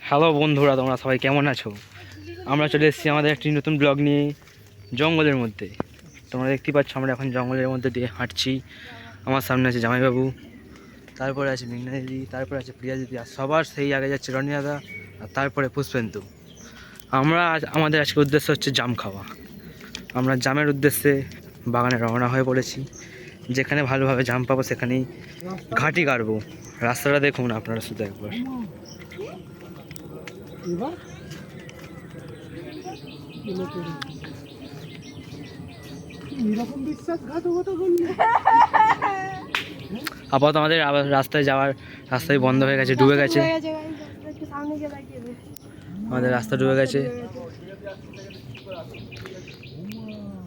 Hello বন্ধুরা, তোমরা সবাই কেমন আছো? আমরা চলে এসেছি আমাদের একটি নতুন ব্লগ নিয়ে জঙ্গলের মধ্যে। তোমরা দেখতে পাচ্ছ আমরা এখন জঙ্গলের মধ্যে দিয়ে হাঁটছি। আমার সামনে আছে জামাইবাবু, তারপরে আছে মেঘনা দিদি, তারপরে আছে প্রিয়া দিদি, আর সবার সেই আগে যাচ্ছে রনি দাদা, আর তারপরে পুষ্পেন্দু। আমাদের আজকে উদ্দেশ্য হচ্ছে জাম খাওয়া। আমরা জামের উদ্দেশ্যে বাগানে রওনা হয়ে পড়েছি। যেখানে ভালোভাবে জাম পাবো সেখানেই ঘাঁটি কাটবো। রাস্তাটা দেখুন আপনারা শুধু একবার। আপাতত আমাদের রাস্তায় যাওয়ার রাস্তায় বন্ধ হয়ে গেছে, ডুবে গেছে। আমাদের রাস্তা ডুবে গেছে।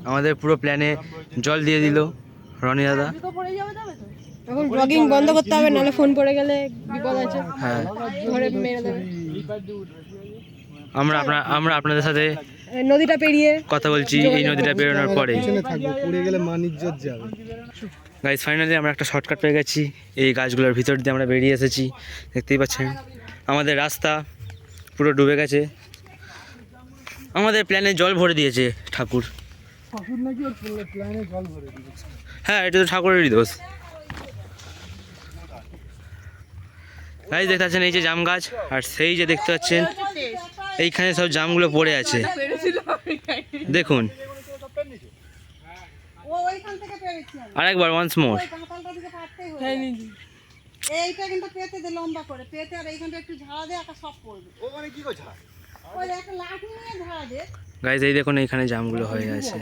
আমাদের পুরো প্ল্যানে জল দিয়ে দিল রনি দাদা। এখন ব্লগিং বন্ধ করতে হবে, নাহলে ফোন পড়ে গেলে বিপদ আছে। হ্যাঁ, ঘরে মেরে দেবে। আমরা আপনাদের সাথে নদীটা পেরিয়ে কথা বলছি। এই নদীটা পেরোনোর পরে পড়ে গেলে মান ইজ্জত যাবে। গাইস, ফাইনালি আমরা একটা শর্টকাট পেয়ে গেছি। এই গাছগুলোর ভিতর দিয়ে আমরা বেরিয়ে এসেছি। দেখতেই পাচ্ছেন আমাদের রাস্তা পুরো ডুবে গেছে। আমাদের প্ল্যানে জল ভরে দিয়েছে ঠাকুর। ঠাকুর নাকি ওর প্ল্যানে জল ভরে দিয়েছে? হ্যাঁ, এটা তো ঠাকুরেরই দোষ। গাইস, দেখতে পাচ্ছেন এই যে জাম গাছ, আর সেই যে দেখতে পাচ্ছেন এইখানে সব জামগুলো পড়ে আছে। দেখুন আরেকবার, ওয়ান্স মোর। এইটা কিন্তু পেতে দে, লম্বা করে পেতে, আর এইখানটা একটু ঝাড়া দে, আকা সব পড়বে। ও মানে কি কো ঝাড়া? ওই একটা লাঠি নিয়ে ঝাড়া দে। গাইস, এই দেখুন এইখানে জামগুলো হয়ে আছে।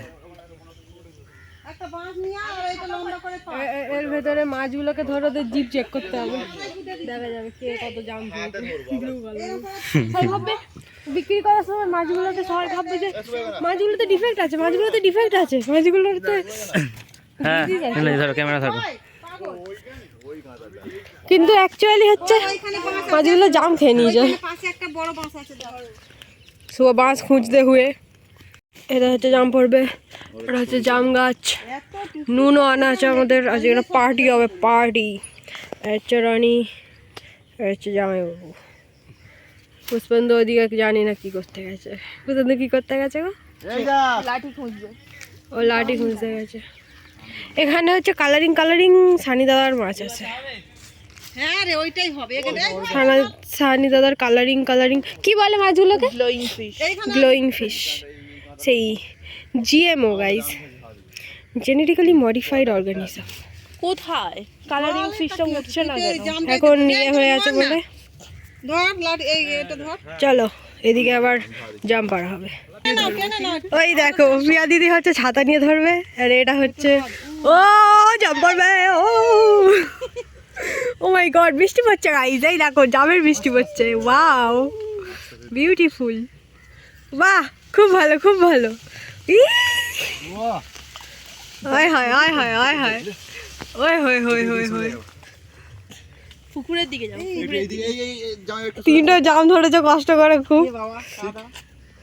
একটা বাঁশ নিয়ে আর এইটা লম্বা করে পা। এর ভেতরে মাছগুলোকে ধরে ওদের জিপ চেক করতে হবে, দেখা যাবে কে কত জাম পেয়েছে। সবাই ভাববে বিক্রি করার সময় মাছগুলোকে, সবাই ভাববে যে মাছগুলোতে ডিফেক্ট আছে, মাছগুলোতে ডিফেক্ট আছে, মাছগুলোতে। হ্যাঁ, ধরো ক্যামেরা ধরো। কিন্তু অ্যাকচুয়ালি হচ্ছে মাছগুলো জাম খেয়ে নিয়ে যায়। পাশে একটা বড় বাঁশ আছে, দাও। সো বাঁশ খুঁজতে হুয়ে এটা হচ্ছে জাম পড়বে। এটা হচ্ছে জাম গাছ। নুনও আনা আছে আমাদের। আজ এখানে পার্টি হবে, পার্টি। হচ্ছে রানী, হচ্ছে জামাইবাবু। পুষ্পেন্দু ওদিকে জানি না কি করতে গেছে। পুষ্পেন্দু কি করতে গেছে গো? লাঠি খুঁজবে। ও লাঠি খুঁজতে গেছে। এখানে হচ্ছে কালারিং কালারিং সানি দাদার মাছ আছে। হ্যাঁ রে, ওইটাই হবে এখানে। সানি দাদার কালারিং কালারিং কি বলে মাছগুলোকে? Glowing fish. Glowing fish. সেই GMO guys, genetically modified organism. কোথায় কালারিং ফিশটা উঠছে না কেন? জাম এখন ইয়ে হয়ে আছে বলে। ধর লাঠি, এই এটা ধর। চলো এদিকে আবার জাম পাড়া হবে। টেনে নাও। ওই দেখো প্রিয়া দিদি হচ্ছে ছাতা নিয়ে ধরবে, আর এটা হচ্ছে ও জাম পাড়বে। ও মাই গড, বৃষ্টি পড়ছে গাইস। এই দেখো জামের বৃষ্টি পড়ছে। Wow, beautiful. বাহ, খুব ভালো, খুব ভালো। আয় হায়, আয় হায়, আয় হায়, ওই হই হই হই হই। পুকুরের দিকে যাও। তিনটা জাম ধরেছে কষ্ট করে খুব।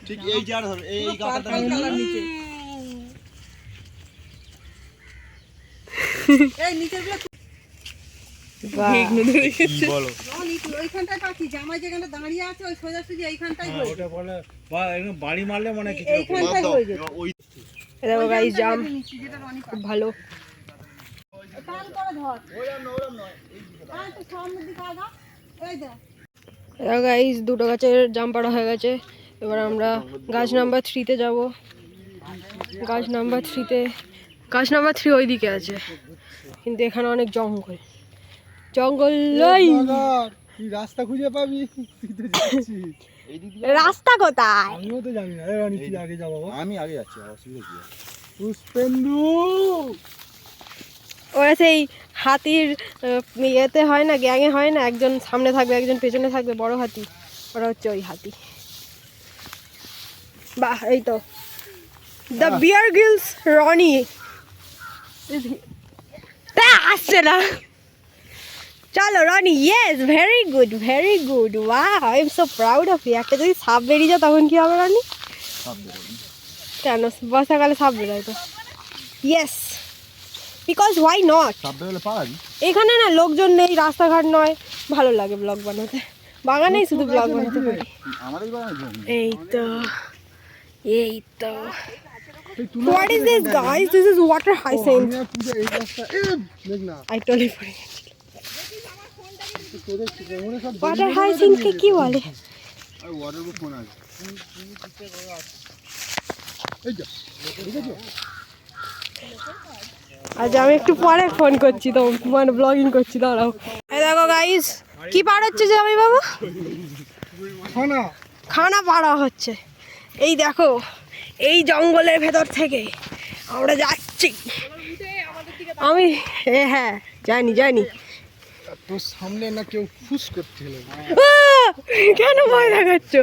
ঠিক এই জার হবে, এই গাছটা নিচে। এই নিচেগুলো বলো। ওইখানটায় পাখি জামাই যেখানে দাঁড়িয়ে আছে, ওই সোজাসুজি এইখানটাই হয়ে ওটা বলে বা একদম বাড়ি মারলে মানে কিছু এইখানটাই হয়ে যেত। ওই দেখো গাইস জাম যেটা রনি খুব ভালো। কান করে ধর। ওরম নয়। কান তো সামনের দিকে আগা। এই দেখ। দেখো গাইস দুটো গাছের জাম পাড়া হয়ে গেছে। এবার আমরা গাছ নাম্বার 3-তে যাব। গাছ নাম্বার 3 ওইদিকে আছে, কিন্তু এখানে অনেক জঙ্গল জঙ্গল। তুই রাস্তা খুঁজে পাবি, তুই তো যাচ্ছিস। রাস্তা কোথায়? আমিও তো জানি না। রানী তুই আগে যা বাবা। আমি আগে যাচ্ছি, অসুবিধা কি? পুষ্পেন্দু, ওরা সেই হাতির ইয়েতে হয় না, গ্যাংয়ে হয় না, একজন সামনে থাকবে একজন পেছনে থাকবে, বড় হাতি। ওরা হচ্ছে ওই হাতি। বাহ, এই তো দ্য বিয়ার গ্রিলস রনি। আসছে না। চলো Roni, yes, very good, very good. Wow, I am so proud of you. একটা যদি সাপ বেরিয়ে যায় তখন কি হবে রনি? কেন বর্ষাকালে সাপ বেরোয় তো? Yes, because why not. এখানে না লোকজন নেই, রাস্তাঘাট নয়, ভালো লাগে ব্লগ বানাতে। বাগানেই শুধু ব্লগ বানাতে পারি। আমাদের বাগানে জমি। এই তো What is this guys? This is water hyacinth. আমি আর পূজা এই গাছটা দেখ না I totally forgot. তোদের মনে সব Water hyacinth কে কি বলে? আর ওয়াটার ফোন আছে এই যা ঠিক আছে। আজ আমি একটু পরে ফোন করছি তো মানে ব্লগিং করছি দাঁড়াও। এই দেখো গাইস কি পার হচ্ছে যে আমি বাবু খানা খানা পাড়া হচ্ছে। এই দেখো এই জঙ্গলের ভেতর থেকে আমরা যাচ্ছি। আমি হ্যাঁ জানি তোর সামনে না কেউ ফুস করছিল। কেন ভয় দেখাচ্ছ?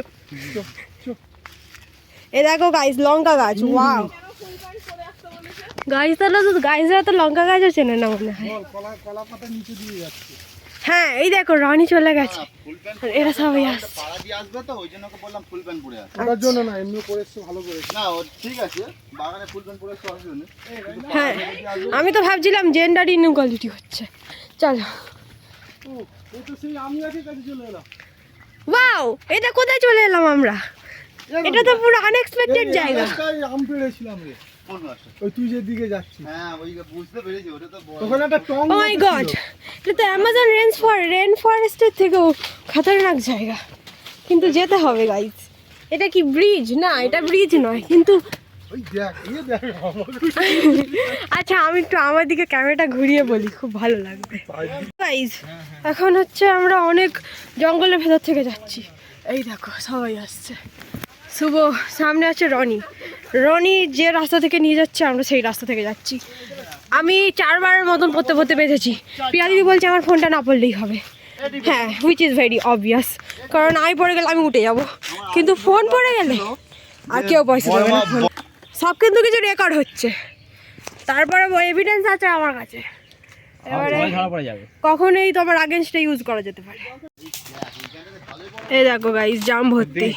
এ দেখো গাইস লঙ্কা গাছ। ওয়াও গাইসরা তো লঙ্কা গাছও চেনে না মনে হয়। কলা পাতা নিচে দিয়ে যাচ্ছে। হ্যাঁ এই দেখো রানী চলে গেছে আর এরা সবাই আসছে। পাড়া দিয়ে আসবে তো ওই জন্য ওকে বললাম ফুল প্যান্ট পরে আসবে। ওটার জন্য না এমনি পরেছে ভালো করেছে। না ও ঠিক আছে বাগানে ফুল প্যান্ট পরে আসতে অসুবিধা নেই। হ্যাঁ আমি তো ভাবছিলাম জেন্ডার ইনইকুয়ালিটি হচ্ছে। চলো এই তো সেই আমি আগে কাছে চলে এলাম। ওয়াও এটা কোথায় চলে এলাম আমরা? এটা তো পুরো আনএক্সপেক্টেড জায়গা। আম পেড়েছিলাম রে কোন গাছটা? ওই তুই যেদিকে যাচ্ছিস হ্যাঁ ওই বুঝতে পেরেছি ওটা তো বড়। ওখানে একটা টং ও মাই গড এটা তো অ্যামাজন রেন ফরেস্টের থেকেও খতরনাক জায়গা কিন্তু যেতে হবে গাইস। এটা কি ব্রিজ? না এটা ব্রিজ নয় কিন্তু ওই দেখ দেখ আচ্ছা আমি একটু আমার দিকে ক্যামেরাটা ঘুরিয়ে বলি খুব ভালো লাগবে গাইস। এখন হচ্ছে আমরা অনেক জঙ্গলের ভেতর থেকে যাচ্ছি। এই দেখো সবাই আসছে। শুভ সামনে আছে রনি যে রাস্তা থেকে নিয়ে যাচ্ছে আমরা সেই রাস্তা থেকে যাচ্ছি। আমি 4 বারের মতন পড়তে বেঁধেছি। প্রিয়া দিদি বলছে আমার ফোনটা না পড়লেই হবে। হ্যাঁ হুইচ ইজ ভেরি অবভিয়াস কারণ আমি পড়ে গেলে আমি উঠে যাব কিন্তু ফোন পড়ে গেলে আর কেউ পয়সা দেবে না। ফোন সব কিন্তু কিছু রেকর্ড হচ্ছে তারপরে এভিডেন্স আছে আমার কাছে। এবারে কখনোই তোমার আগেনস্টে ইউজ করা যেতে পারে। এই দেখো গাইস জাম ভর্তি।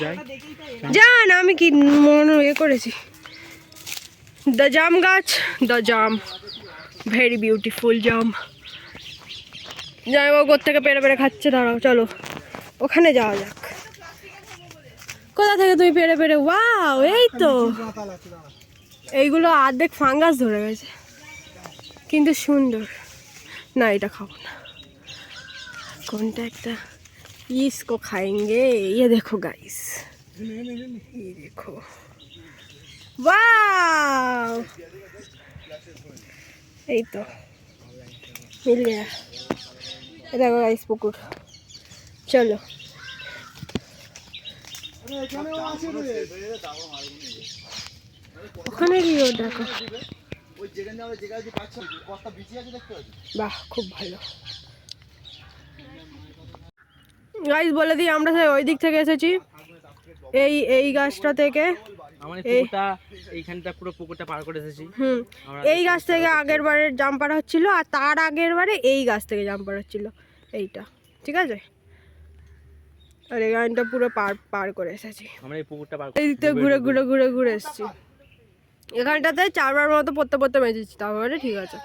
জান আমি কি মনে করেছি দ্য জাম গাছ দ্য জাম ভেরি বিউটিফুল জাম। যাই হোক ওর থেকে পেরে খাচ্ছে। দাঁড়াও চলো ওখানে যাওয়া যাক। কোথা থেকে তুমি পেরে ওয়াও এই তো এইগুলো অর্ধেক ফাঙ্গাস ধরে গেছে কিন্তু সুন্দর না। এটা খাবো না। কোনটা একটা इसको खाएंगे। ये देखो गाइस ये देखो वाव এই তো মিল গয়া। ये देखो गाइस পুকুর। চলো ওখানে কি ও দেখো ওই যেখানে আমরা যে গাছটা পাচ্ছি কতটা বিচি আছে দেখতে পাচ্ছি। বাহ খুব ভালো গাইস বলে দিই আমরা ওই দিক থেকে এসেছি এই গাছটা থেকে। আমার পুকুরটা এইখানটা পুরো পুকুরটা পার করে এসেছি। এই গাছ থেকে আগের বারে জাম পাড়া হচ্ছিল আর তার আগের বারে এই গাছ থেকে জাম পাড়া হচ্ছিল এইটা ঠিক আছে। আর এই গানটা পুরো পার করে এসেছি। আমরা এই পুকুরটা পার এই দিক থেকে ঘুরে এসেছি। এখানটাতে 4 বার মতো পড়তে মেজেছি তারপরে ঠিক আছে।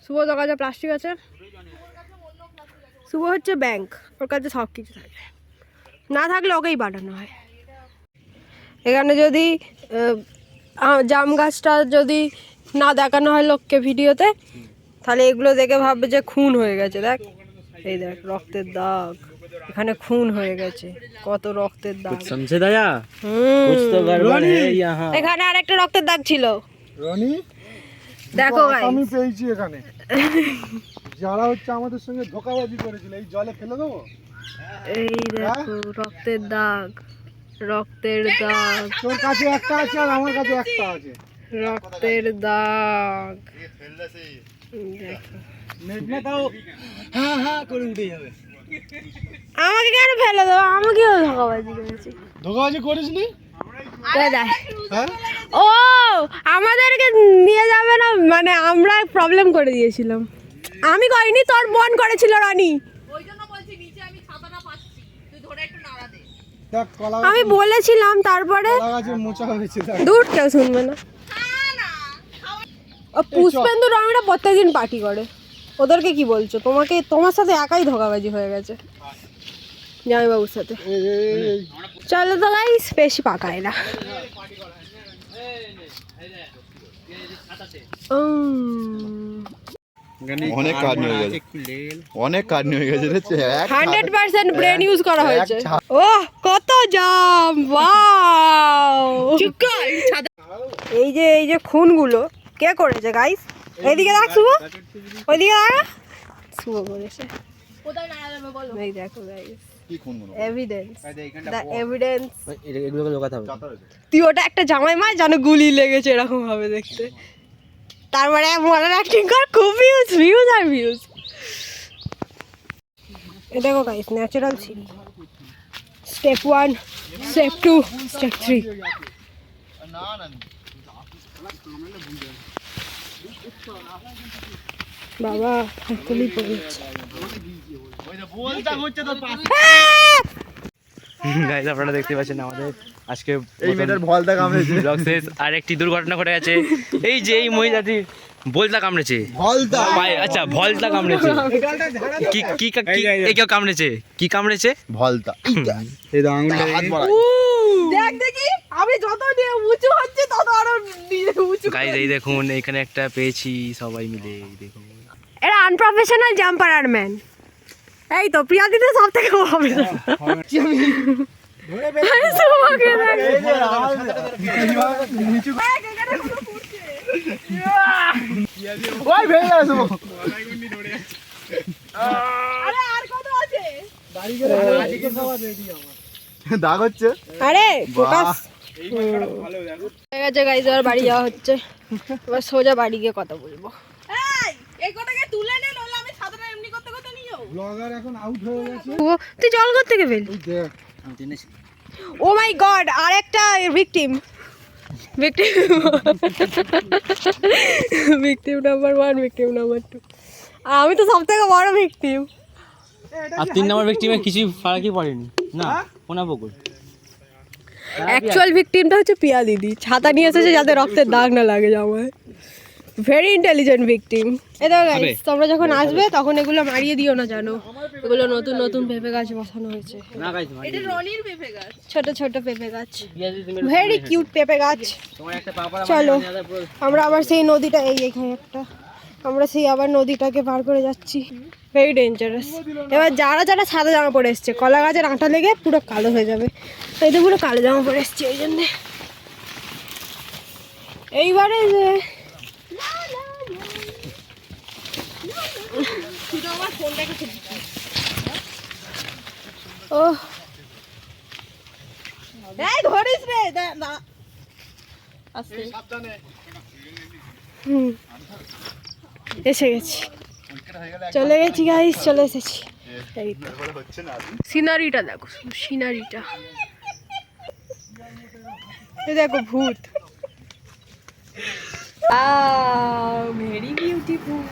শুভ তোর কাছে প্লাস্টিক আছে? শুভ হচ্ছে ব্যাংক ওর কাছে সব কিছু থাকে না থাকলে ওকেই পাঠানো হয়। এখানে যদি জাম গাছটা যদি না দেখানো হয় লোককে ভিডিওতে তাহলে এগুলো দেখে ভাববে যে খুন হয়ে গেছে। দেখ এই দেখ রক্তের দাগ এখানে খুন হয়ে গেছে কত রক্তের দাগ সমঝে দয়া कुछ तो गड़बड़ है यहाँ। এখানে আরেকটা রক্তের দাগ ছিল রনি দেখো গাইস আমি পেয়েছি এখানে যারা হচ্ছে আমাদের সঙ্গে ধোঁকাবাজি করেছিল এই জলে ফেলে দেবো। এই দেখো রক্তের দাগ তোর কাছে একটা আছে আর আমার কাছে একটা আছে রক্তের দাগ। দেখো মেঘনা তাও হ্যাঁ হ্যাঁ করে উঠে যাবে। আমাকে কেন ফেলে দেবো? আমাকেও ধোকাবাজি করেছি। ধোঁকাবাজি করিস নি? হ্যাঁ ও আমাদেরকে নিয়ে যাবে না মানে আমরা প্রবলেম করে দিয়েছিলাম। আমি করিনি তোর বোন করেছিল রানী। দেখ কলা আমি বলেছিলাম তারপরে গাছে মোচা হয়েছে দেখ। দূর কেউ শুনবে না। ও পুষ্পেন্দু রমিটা প্রত্যেকদিন পার্টি করে ওদেরকে কি বলছো? তোমার সাথে একাই ধোকাবাজি হয়ে গেছে জামাইবাবুর সাথে। চলো তো গাইস, বেশি পাকায় না। অনেক কাজ হয়ে গেছে, অনেক কাজ হয়ে গেছে রে। 100% ব্রেন ইউজ করা হয়েছে। ওহ কত জাম, ওয়াও! এই যে খুনগুলো কে করেছে গাইস? এইদিকে দেখ শুভ, ওইদিকে দেখ শুভ করেছে। এই দেখো গাইস, কি খুন মনে এভিডেন্স, দ্য এভিডেন্স। এগুলোকে লোকাতে হবে। তুই ওটা একটা জামাই মা জানো গুলি লেগেছে এরকম হবে দেখতে, তারপরে মরার অ্যাক্টিং কর, খুব ভিউজ আর ভিউজ। এ দেখো guys, natural scene. Step 1, step 2, step 3। না না বাবা হাতলি পড়েছে। গাইস আপনারা দেখতে পাচ্ছেন আমাদের আজকে এই মেয়েটার ভলটা কামড়েছে। ব্লগ শেষ। আর একটি দুর্ঘটনা ঘটে গেছে। এই যে এই মহিলাটি বলতা কামড়েছে। ভলটা আচ্ছা ভলতা কামড়েছে। কি কি কি এই কেউ কামড়েছে? কি কামড়েছে? ভলটা এই তো আঙুলটা হাত বাড়া। দেখ দেখি, আমি যত নিয়ে উঁচু হচ্ছে তত আরো উঁচু। গাইস এই দেখুন এখানে একটা পেয়েছি সবাই মিলে, দেখুন। এরা আনপ্রফেশনাল জাম্পার আর ম্যান। এই তো প্রিয়া দিতে সব থেকে হবে না। ওই ভেঙে গেছে দাগ হচ্ছে। আরে ফোকাস হয়ে গেছে গাইজ, আর বাড়ি যাওয়া হচ্ছে। এবার সোজা বাড়ি গিয়ে কথা বলবো। এই কটাকে তুলে নে, নইলে আমি সাদাটা এমনি করতে করতে নিয়ে যাবো। ব্লগার এখন আউট হয়ে গেছে। তুই জল করতে কে ফেল। দেখ ও মাই গড, আরেকটা victim. Victim number 1, victim number 2। আর আমি তো সব থেকে বড় ভিকটিম। আর 3 নম্বর ব্যক্তির কিছু ফারাকই পড়েনি না, কোনা বকুল। অ্যাকচুয়াল ভিকটিমটা হচ্ছে পিয়া দিদি, ছাতা নিয়ে এসেছে যাতে রক্তের দাগ না লাগে জামায়। Very intelligent victim. এটা গাইস, তোমরা যখন আসবে তখন এগুলো মারিয়ে দিও না জানো, এগুলো নতুন নতুন পেঁপে গাছ বসানো হয়েছে। না গাইস এটা রনির পেঁপে গাছ। ছোট ছোট পেঁপে গাছ, ভেরি কিউট পেঁপে গাছ। তোমার একটা পাপড়া চলো আমরা আবার সেই নদীটা, এইখানে একটা, আমরা সেই আবার নদীটাকে পার করে যাচ্ছি। Very dangerous. এবার যারা যারা সাদা জামা পরে এসছে, কলা গাছের আঠা লেগে পুরো কালো হয়ে যাবে। এই তো পুরো কালো জামা পরে এসছে এই জন্যে। এইবারে যে ও এই ধরিস রে, এসে গেছি, চলে গেছি গাইস, চলে এসেছি। এই তো সিনারিটা দেখো, সিনারিটা দেখো, ভূত। Very beautiful.